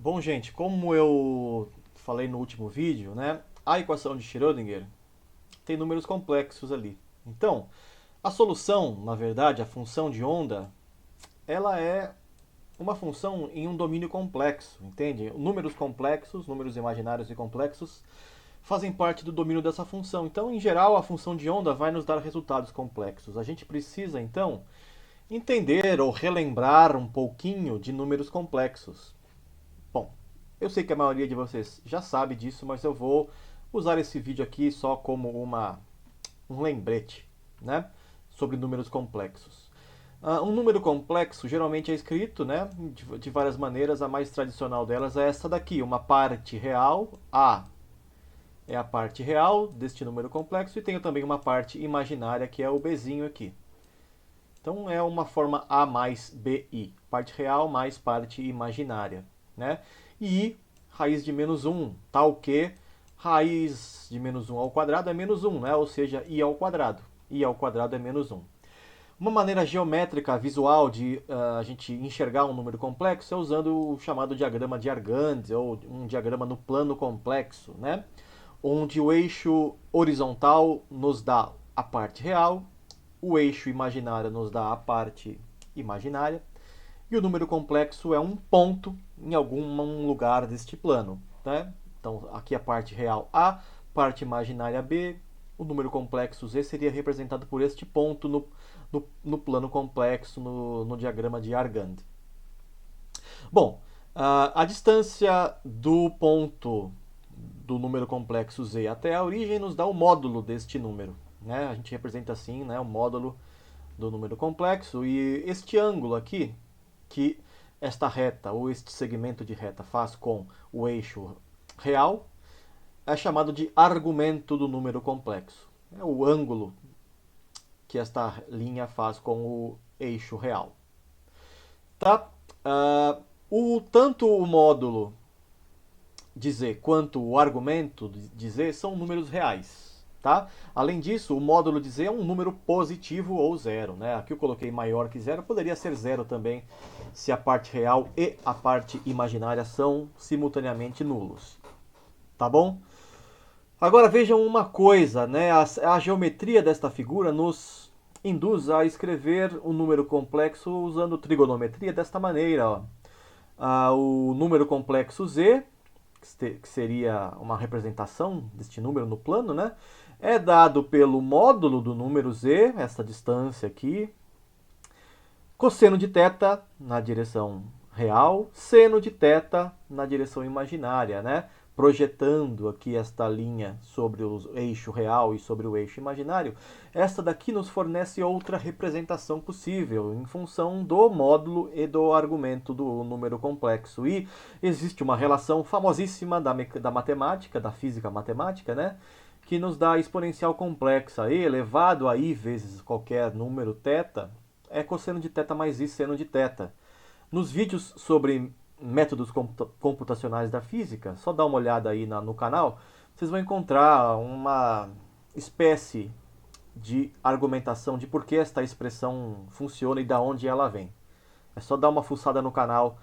Bom, gente, como eu falei no último vídeo, né, a equação de Schrödinger tem números complexos ali. Então, a solução, na verdade, a função de onda, ela é uma função em um domínio complexo, entende? Números complexos, números imaginários e complexos, fazem parte do domínio dessa função. Então, em geral, a função de onda vai nos dar resultados complexos. A gente precisa, então, entender ou relembrar um pouquinho de números complexos. Bom, eu sei que a maioria de vocês já sabe disso, mas eu vou usar esse vídeo aqui só como um lembrete, né, sobre números complexos. Um número complexo geralmente é escrito, né, de várias maneiras. A mais tradicional delas é essa daqui, uma parte real. A é a parte real deste número complexo e tenho também uma parte imaginária, que é o Bzinho aqui. Então é uma forma A mais BI, parte real mais parte imaginária, né? E raiz de menos um, tal que raiz de menos um ao quadrado é menos um, né? Ou seja, I ao quadrado. I ao quadrado é menos um. Uma maneira geométrica, visual, de a gente enxergar um número complexo é usando o chamado diagrama de Argand, ou um diagrama no plano complexo, né? Onde o eixo horizontal nos dá a parte real, o eixo imaginário nos dá a parte imaginária, e o número complexo é um ponto em algum lugar deste plano, né? Então, aqui a parte real A, parte imaginária B, o número complexo Z seria representado por este ponto no plano complexo, no diagrama de Argand. Bom, a distância do ponto do número complexo Z até a origem nos dá o módulo deste número, né? A gente representa assim, né, o módulo do número complexo, e este ângulo aqui, que esta reta ou este segmento de reta faz com o eixo real, é chamado de argumento do número complexo. É o ângulo que esta linha faz com o eixo real. Tá? Tanto o módulo de Z quanto o argumento de Z são números reais. Tá? Além disso, o módulo de Z é um número positivo ou zero. Né? Aqui eu coloquei maior que zero, poderia ser zero também, se a parte real e a parte imaginária são simultaneamente nulos. Tá bom? Agora vejam uma coisa, né? A geometria desta figura nos induz a escrever um número complexo usando trigonometria desta maneira. Ó. O número complexo Z, que seria uma representação deste número no plano, né? É dado pelo módulo do número Z, essa distância aqui, cosseno de θ na direção real, seno de θ na direção imaginária, né? Projetando aqui esta linha sobre o eixo real e sobre o eixo imaginário, esta daqui nos fornece outra representação possível em função do módulo e do argumento do número complexo. E existe uma relação famosíssima da matemática, da física matemática, né? Que nos dá a exponencial complexa, e elevado a i vezes qualquer número θ, é cosseno de θ mais i seno de θ. Nos vídeos sobre métodos computacionais da física, só dá uma olhada aí no canal, vocês vão encontrar uma espécie de argumentação de por que esta expressão funciona e da onde ela vem. É só dar uma fuçada no canal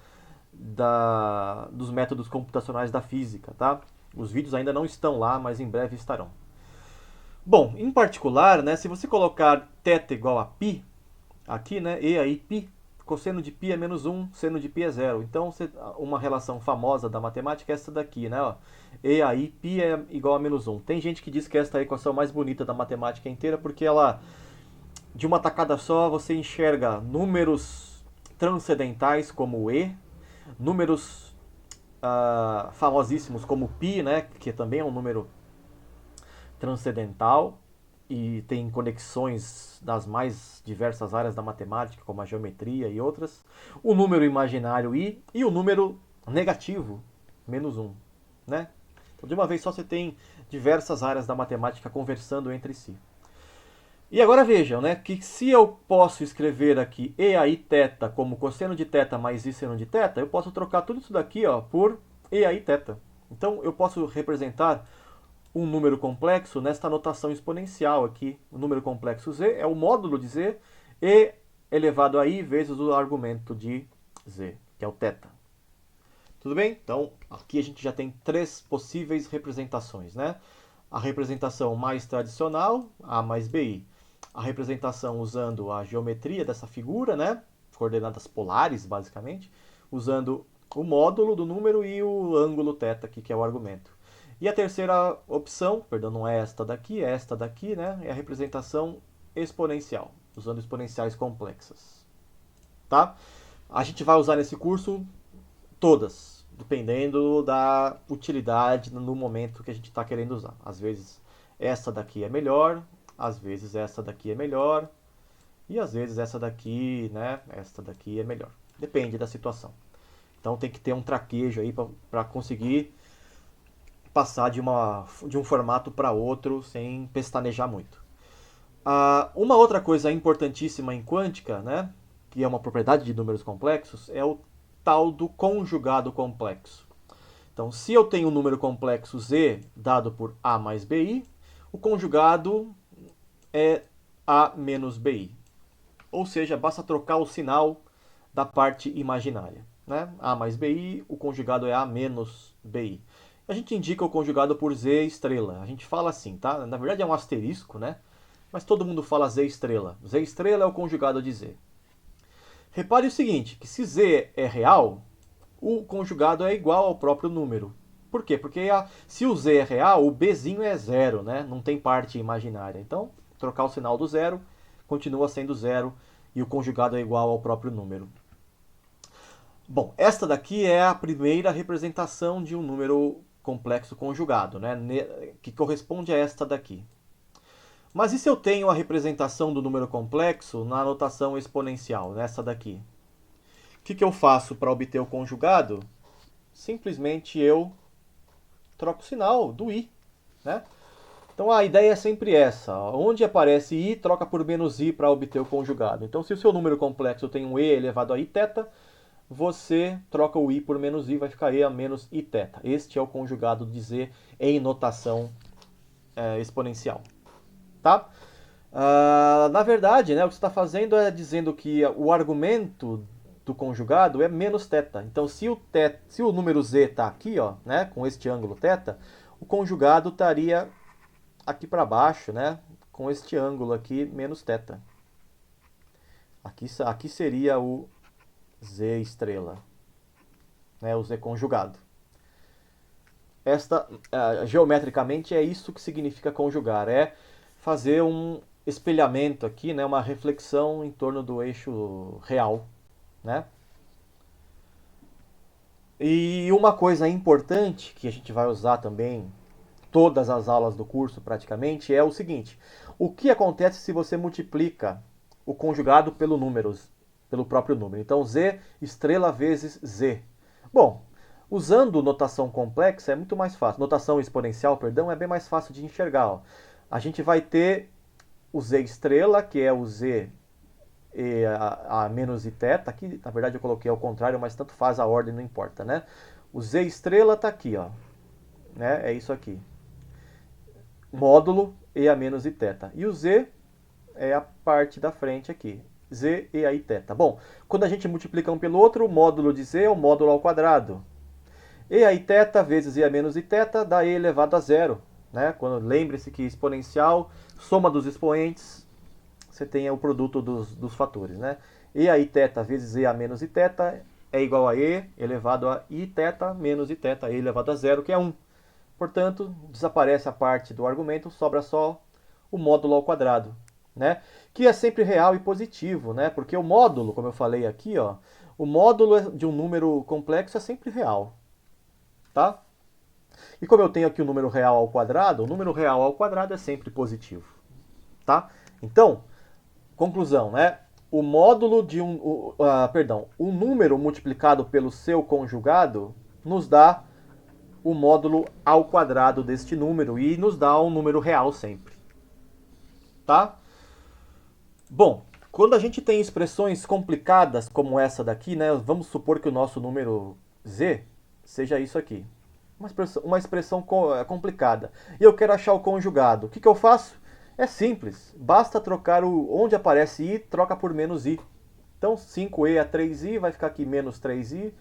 dos métodos computacionais da física, tá? Os vídeos ainda não estão lá, mas em breve estarão. Bom, em particular, né, se você colocar θ igual a π, aqui, né, e aí π, cosseno de π é menos 1, seno de π é zero. Então, uma relação famosa da matemática é essa daqui, né? Ó. E aí π é igual a menos 1. Tem gente que diz que esta é a equação mais bonita da matemática inteira, porque ela, de uma tacada só, você enxerga números transcendentais como o e, números famosíssimos como π, né, que também é um número transcendental e tem conexões das mais diversas áreas da matemática, como a geometria e outras. O número imaginário i e o número negativo, menos 1. Né? Então, de uma vez só, você tem diversas áreas da matemática conversando entre si. E agora vejam, né, que se eu posso escrever aqui e aí θ como cosseno de θ mais i seno de θ, eu posso trocar tudo isso daqui, ó, por e aí θ. Então eu posso representar um número complexo nesta notação exponencial aqui. O número complexo z é o módulo de z e elevado a i vezes o argumento de z, que é o θ. Tudo bem? Então, aqui a gente já tem três possíveis representações, né? A representação mais tradicional, A mais BI. A representação usando a geometria dessa figura, né? Coordenadas polares, basicamente, usando o módulo do número e o ângulo θ aqui, que é o argumento. E a terceira opção, perdão, não é esta daqui, é esta daqui, né? É a representação exponencial, usando exponenciais complexas. Tá? A gente vai usar nesse curso todas, dependendo da utilidade no momento que a gente está querendo usar. Às vezes essa daqui é melhor, às vezes essa daqui é melhor, e às vezes essa daqui, né? Esta daqui é melhor. Depende da situação. Então tem que ter um traquejo aí para conseguir passar de um formato para outro sem pestanejar muito. Uma outra coisa importantíssima em quântica, né, que é uma propriedade de números complexos, é o tal do conjugado complexo. Então, se eu tenho um número complexo z dado por A mais BI, o conjugado é A menos BI. Ou seja, basta trocar o sinal da parte imaginária. Né? A mais BI, o conjugado é A menos BI. A gente indica o conjugado por Z estrela. A gente fala assim, tá? Na verdade é um asterisco, né? Mas todo mundo fala Z estrela. Z estrela é o conjugado de Z. Repare o seguinte, que se Z é real, o conjugado é igual ao próprio número. Por quê? Porque se o Z é real, o Bzinho é zero, né? Não tem parte imaginária. Então, trocar o sinal do zero, continua sendo zero e o conjugado é igual ao próprio número. Bom, esta daqui é a primeira representação de um número complexo conjugado, né? Que corresponde a esta daqui. Mas e se eu tenho a representação do número complexo na notação exponencial, nessa daqui? O que eu faço para obter o conjugado? Simplesmente eu troco o sinal do i, né? Então a ideia é sempre essa. Onde aparece i, troca por menos i para obter o conjugado. Então se o seu número complexo tem um e elevado a iθ, você troca o i por menos i, vai ficar e a menos iθ. Este é o conjugado de z em notação exponencial. Tá? Na verdade, né, o que você está fazendo é dizendo que o argumento do conjugado é menos θ. Então, se o número z está aqui, ó, né, com este ângulo θ, o conjugado estaria aqui para baixo, né, com este ângulo aqui, menos θ. Aqui seria o z estrela, né, o z conjugado. Geometricamente, é isso que significa conjugar, é fazer um espelhamento aqui, né, uma reflexão em torno do eixo real, né? E uma coisa importante que a gente vai usar também todas as aulas do curso praticamente é o seguinte: o que acontece se você multiplica o conjugado pelo próprio número? Então z estrela vezes z. Bom, usando notação complexa é muito mais fácil. Notação exponencial, perdão, é bem mais fácil de enxergar. Ó. A gente vai ter o z estrela, que é o z e a menos iθ. Aqui, na verdade, eu coloquei ao contrário, mas tanto faz, a ordem não importa, né? O z estrela está aqui, ó. Né? É isso aqui. Módulo e a menos iθ. E o z é a parte da frente aqui. Z e a iθ. Bom, quando a gente multiplica um pelo outro, o módulo de z é o módulo ao quadrado. E a iθ vezes e a menos iθ dá e elevado a zero. Né? Lembre-se que exponencial, soma dos expoentes, você tem o produto dos fatores. Né? E a iθ vezes e a menos iθ é igual a e elevado a iθ menos iθ, e elevado a zero, que é 1. Portanto, desaparece a parte do argumento, sobra só o módulo ao quadrado. Né? Que é sempre real e positivo, né? Porque o módulo, como eu falei aqui, ó, o módulo de um número complexo é sempre real. Tá? E como eu tenho aqui o número real ao quadrado, o número real ao quadrado é sempre positivo. Tá? Então, conclusão, né? O módulo de o número multiplicado pelo seu conjugado nos dá o módulo ao quadrado deste número e nos dá um número real sempre. Tá? Bom, quando a gente tem expressões complicadas como essa daqui, né? Vamos supor que o nosso número z seja isso aqui. Uma expressão complicada. E eu quero achar o conjugado. O que eu faço? É simples. Basta trocar onde aparece i, troca por menos i. Então 5e a 3i vai ficar aqui menos 3i.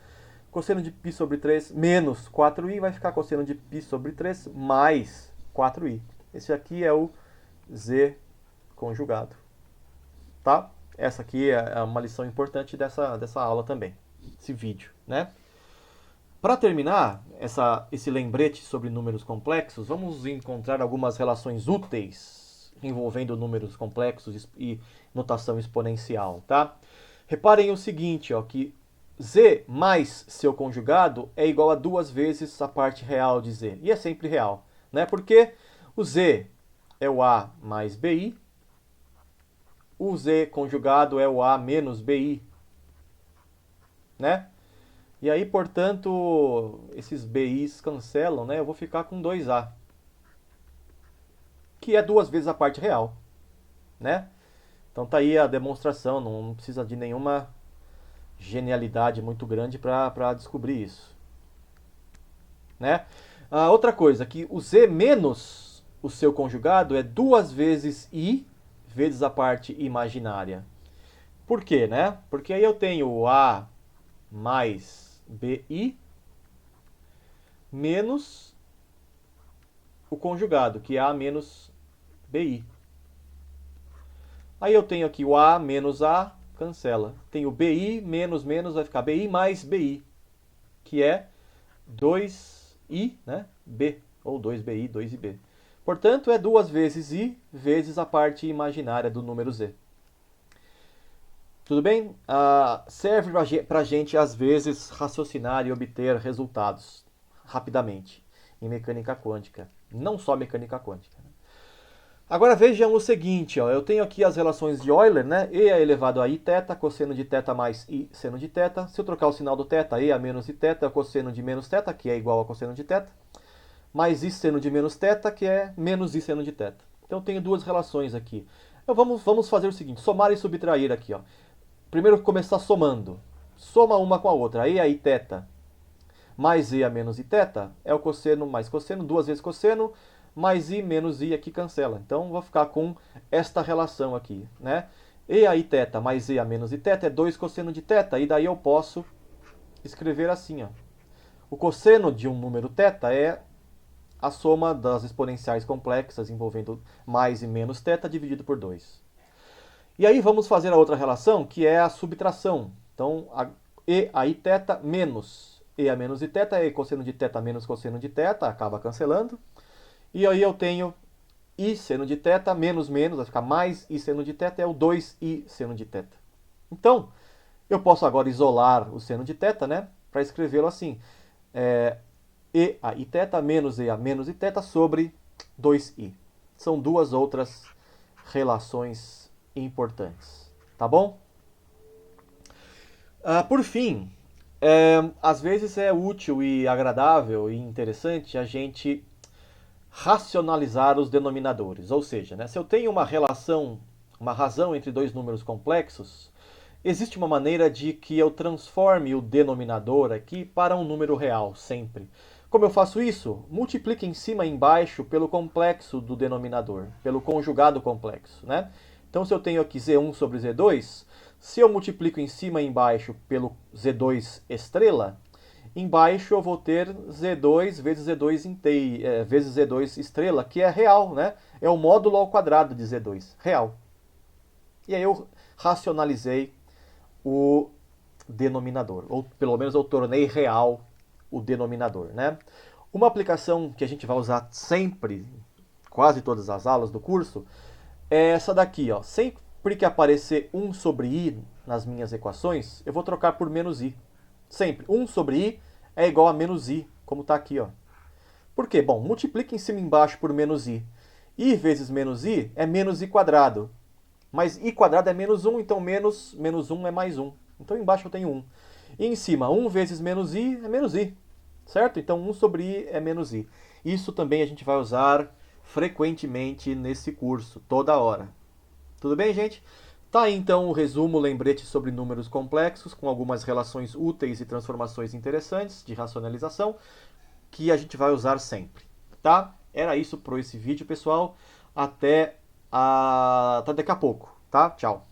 cosseno de π sobre 3 menos 4i vai ficar cosseno de π sobre 3 mais 4i. Esse aqui é o z conjugado. Tá? Essa aqui é uma lição importante dessa aula também, esse vídeo, né? Para terminar esse lembrete sobre números complexos, vamos encontrar algumas relações úteis envolvendo números complexos e notação exponencial, tá? Reparem o seguinte, ó, que z mais seu conjugado é igual a 2 vezes a parte real de z. E é sempre real, né? Porque o z é o a mais bi, o z conjugado é o a menos bi, né? E aí, portanto, esses bi's cancelam, né? Eu vou ficar com 2a, que é 2 vezes a parte real, né? Então tá aí a demonstração, não precisa de nenhuma genialidade muito grande para descobrir isso, né? Outra coisa, que o z menos o seu conjugado é 2 vezes i vezes a parte imaginária. Por quê, né? Porque aí eu tenho a mais bi menos o conjugado, que é a menos bi. Aí eu tenho aqui o a menos a, cancela. Tenho bi menos menos, vai ficar bi mais bi, que é 2i, né? B, ou 2bi, 2ib. Portanto, é 2 vezes i vezes a parte imaginária do número z. Tudo bem? Serve para a gente, às vezes, raciocinar e obter resultados rapidamente em mecânica quântica. Não só mecânica quântica. Agora vejam o seguinte, ó, eu tenho aqui as relações de Euler, né? E elevado a i θ, cosseno de θ mais i seno de θ. Se eu trocar o sinal do θ, e a menos i θ é o cosseno de menos θ, que é igual a cosseno de θ, mais i seno de menos θ, que é menos i seno de θ. Então eu tenho duas relações aqui. Então vamos fazer o seguinte, somar e subtrair aqui, ó. Primeiro começar somando. Soma uma com a outra. E a i θ mais e a menos i θ é o cosseno mais cosseno, 2 vezes cosseno, mais i menos i aqui cancela. Então vou ficar com esta relação aqui, né? E a i θ mais e a menos i θ é 2 cosseno de θ. E daí eu posso escrever assim, ó. O cosseno de um número θ é a soma das exponenciais complexas envolvendo mais e menos θ dividido por 2. E aí vamos fazer a outra relação, que é a subtração. Então, e a i θ menos e a menos i θ é cosseno de θ menos cosseno de θ, acaba cancelando. E aí eu tenho i seno de θ menos menos, vai ficar mais i seno de θ, é o 2i seno de θ. Então, eu posso agora isolar o seno de θ, né, para escrevê-lo assim. E a i θ menos e a menos i θ sobre 2i. São duas outras relações importantes, tá bom? Por fim, às vezes é útil e agradável e interessante a gente racionalizar os denominadores, ou seja, né, se eu tenho uma relação, uma razão entre dois números complexos, existe uma maneira de que eu transforme o denominador aqui para um número real, sempre. Como eu faço isso? Multiplique em cima e embaixo pelo complexo do denominador, pelo conjugado complexo, né? Então, se eu tenho aqui z1 sobre z2, se eu multiplico em cima e embaixo pelo z2 estrela, embaixo eu vou ter z2 vezes z2 vezes z2 estrela, que é real, né? É o módulo ao quadrado de z2, real. E aí eu racionalizei o denominador, ou pelo menos eu tornei real o denominador, né? Uma aplicação que a gente vai usar sempre, quase todas as aulas do curso, é essa daqui, ó. Sempre que aparecer 1 sobre i nas minhas equações, eu vou trocar por menos i. Sempre. 1 sobre i é igual a menos i, como está aqui, ó. Por quê? Bom, multiplica em cima e embaixo por menos i. I vezes menos i é menos i quadrado. Mas i quadrado é menos 1, então menos 1 é mais 1. Então embaixo eu tenho 1. E em cima, 1 vezes menos i é menos i. Certo? Então 1 sobre i é menos i. Isso também a gente vai usar frequentemente nesse curso, toda hora. Tudo bem, gente? Tá aí então o resumo, lembrete sobre números complexos, com algumas relações úteis e transformações interessantes de racionalização, que a gente vai usar sempre, tá? Era isso por esse vídeo, pessoal. Até daqui a pouco, tá? Tchau.